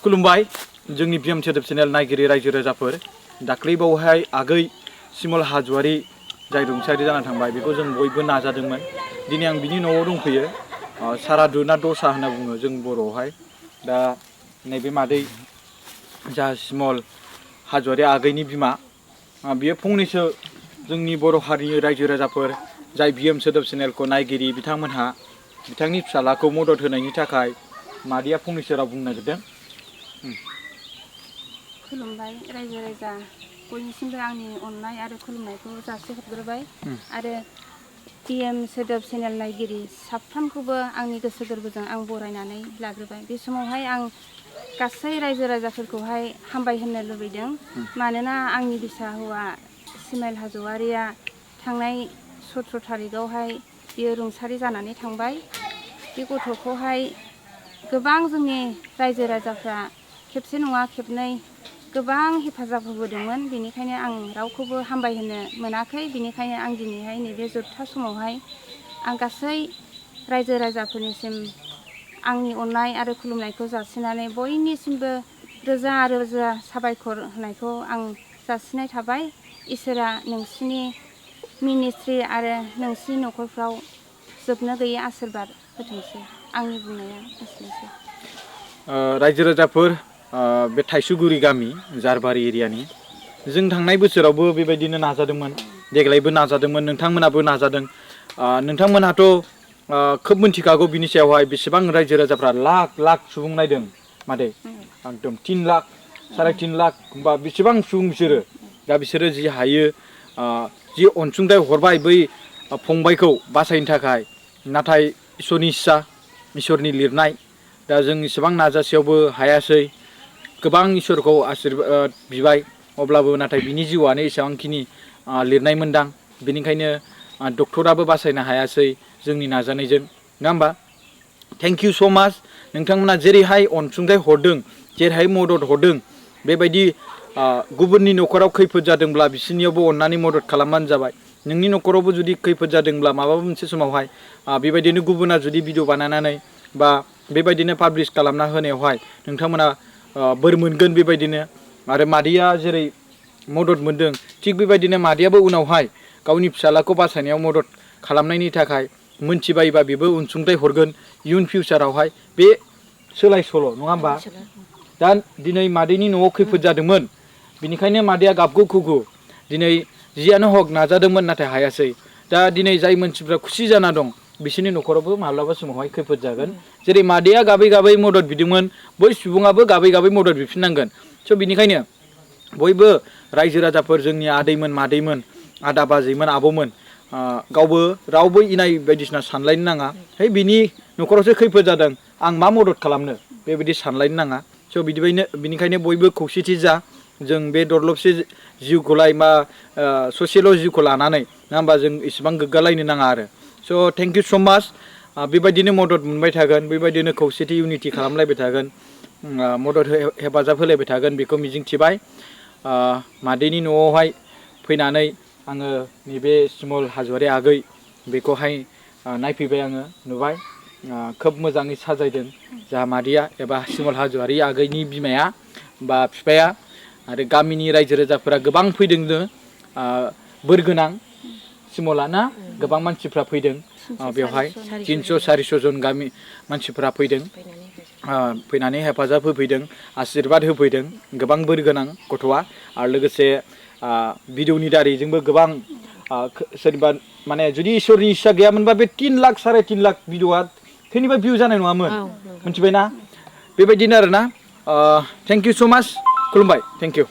खुलुमबाय जोंनि BM सोदोब चेनेल नायगिरि रायजो राजाफोर दाख्लै बावहाय आगै चिमल हाज'वारि जाय रुंसारि जाना थांबाय बेखौ जों बयबो नाजादोंमोन दिनै आं बिनि न'आव दंफैयो सारादु ना दसा होनना बुङो जों बर'आवहाय दा नैबे मादै जा चिमल हाज'वारि आगैनि बिमा बियो फंनैसो जोंनि बर' हारिनि रायजो राजाफोर जाय BM सोदोब चेनेलखौ नायगिरि बिथांमोनहा बिथांनि फिसालाखौ मदद होनायनि थाखाय मादैया फंनैसो राव बुंनो नागिरदों खुलुमबाय रायजो राजा बयनिसिमबो आंनि अननाय आरो खुलुमनायखौ जासिहरग्रोबाय आरो BM सोदोब चेनेल नायगिरि साफ्रोमखौबो आंनि गोसो गोरबोजों आं बरायनानै लाग्रोबाय बे समावहाय आं गासै रायजो राजाफोरखौहाय हामबाय होननो लुबैदों मानोना आंनि बिसा हौवा चिमाल हाज'वारिया थांनाय 17 थारिखआवहाय बियो रुंसारि जानानै थांबाय बे गथ'खौहाय गोबां जोंनि रायजो राजाफ्रा खेबसे नङा खेबनै गोबां हेफाजाब होबोदोंमोन बेनिखायनो आं रावखौबो हामबाय होनो मोनाखै बेनिखायनो आं दिनैहाय नैबे जोबथा समावहाय आं गासै रायजो राजाफोरनिसिम आंनि अननाय आरो खुलुमनायखौ जासिनानै बयनिसिमबो रोजा रोजा साबायखर होनायखौ आं जासिनाय थाबाय इसोरा नोंसिनि मिनिस्ट्रि आरो नोंसिनि न'खरफ्राव जोबनो गैयै आशीर्बाद होथोंसै आंनि बुंनाया एसेनोसै रायजो राजाफोर बे थाइसुगुरि गामि जारबारि एरियानि जों थांनाय बोसोरावबो बेबायदिनो नाजादोंमोन देग्लायबो नाजादोंमोन नोंथांमोनाबो नाजादों नोंथांमोनहाथ' खोब मिन्थिखागौ बिनि सायावहाय बेसेबां रायजो राजाफ्रा लाख लाख सुबुं नायदों मादै एकदम 3 लाख 3.5 लाख होमबा बेसेबां सुबुं बिसोरो दा बिसोरो जि हायो जि अनसुंथाइ हरबाय बै फंबायखौ बासायनो थाखाय नाथाय इसोरनि इस्सा इसोरनि लिरनाय दा जों इसेबां नाजासेयावबो हायासै गोबां इसोरखौ आशीर्बाद बिबाय अब्लाबो नाथाय बिनि जिउआनो एसेबांखिनि लिरनाय मोनदां बेनिखायनो डक्टराबो बासायनो हायासै जोंनि नाजानायजों नङा होमबा थेंक इउ सो माच नोंथांमोना जेरैहाय अनसुंथाइ हरदों जेरैहाय मदद हरदों बेबायदि गुबुननि न'खराव खैफोद जादोंब्ला बिसोरनियावबो अननानै मदद खालामबानो जाबाय नोंनि न'खरावबो जुदि खैफोद जादोंब्ला माबा मोनसे समावहाय बेबायदिनो गुबुना जुदि भिडिअ बानायनानै बा बेबायदिनो पाब्लिश खालामना होनायावहाय नोंथांमोना बोर मोनगोन बेबायदिनो आरो मादैया जेरै मदद मोनदों थिग बेबायदिनो मादैयाबो उनावहाय गावनि फिसालाखौ बासायनायाव मदद खालामनायनि थाखाय मोनथिबायोबा बेबो अनसुंथाइ हरगोन इयुन फिउचारावहाय बे सोलाय सोल' नङा होमबा दा दिनै मादैनि न'आव खैफोद जादोंमोन बिनिखायनो मादैया गाबगु खुगु दिनै जियानो हक नाजादोंमोन नाथाय हायासै दा दिनै जाय मानसिफ्रा खुसि जाना दं बिसोरनि न'खरावबो माब्लाबा समावहाय खैफोद जागोन जेरै मादैया गाबै गाबै मदद बिदोंमोन बै सुबुङाबो गाबै गाबै मदद बिफिननांगोन स' बिनिखायनो बयबो रायजो राजाफोर जोंनि आदैमोन मादैमोन आदा बाजैमोन आब'मोन गावबो रावबो इनाय बायदिसिना सानलायनो नाङा है बिनि न'खरावसो खैफोद जादों आं मा मदद खालामनो बेबायदि सानलायनो नाङा स' बिनिखायनो बयबो खौसेथि जा जों बे दरलबसे जिउखौलाय मा ससेल' जिउखौ लानानै नङा होमबा जों इसेबां गोग्गालायनो नाङा आरो स' थेंक इउ स' माच बेबायदिनो मदद मोनबाय थागोन बेबायदिनो खौसेथि इउनिटि खालामलायबाय थागोन मदद हेफाजाब होलायबाय थागोन बेखौ मिजिंथिबाय मादैनि न'आवहाय फैनानै आङो नैबे चिमल हाज'वारि आगै बेखौहाय नायफैबाय आङो नुबाय खोब मोजाङै साजायदों जाहा मादैया एबा चिमल हाज'वारि आगैनि बिमाया बा बिफाया आरो गामिनि रायजो राजाफोरा गोबां फैदोंनो बोर गोनां चिमला ना गोबां मानसिफ्रा फैदों बेवहाय 300-400 जन गामि मानसिफ्रा फैदों फैनानै हेफाजाब होफैदों आशीर्बाद होफैदों गोबां बोर गोनां गथ'आ आरो लोगोसे भिडिअनि दारैजोंबो गोबां सोरबा माने जुदि इसोरनि इस्सा गैयामोनबा बे 3 लाख 3.5 लाख भिडिअआ सोरनिबा भिउ जानाय नङामोन मिथिबायना बेबायदिनो आरोना थेंक इउ स' माच खुलुमबाय थेंक इउ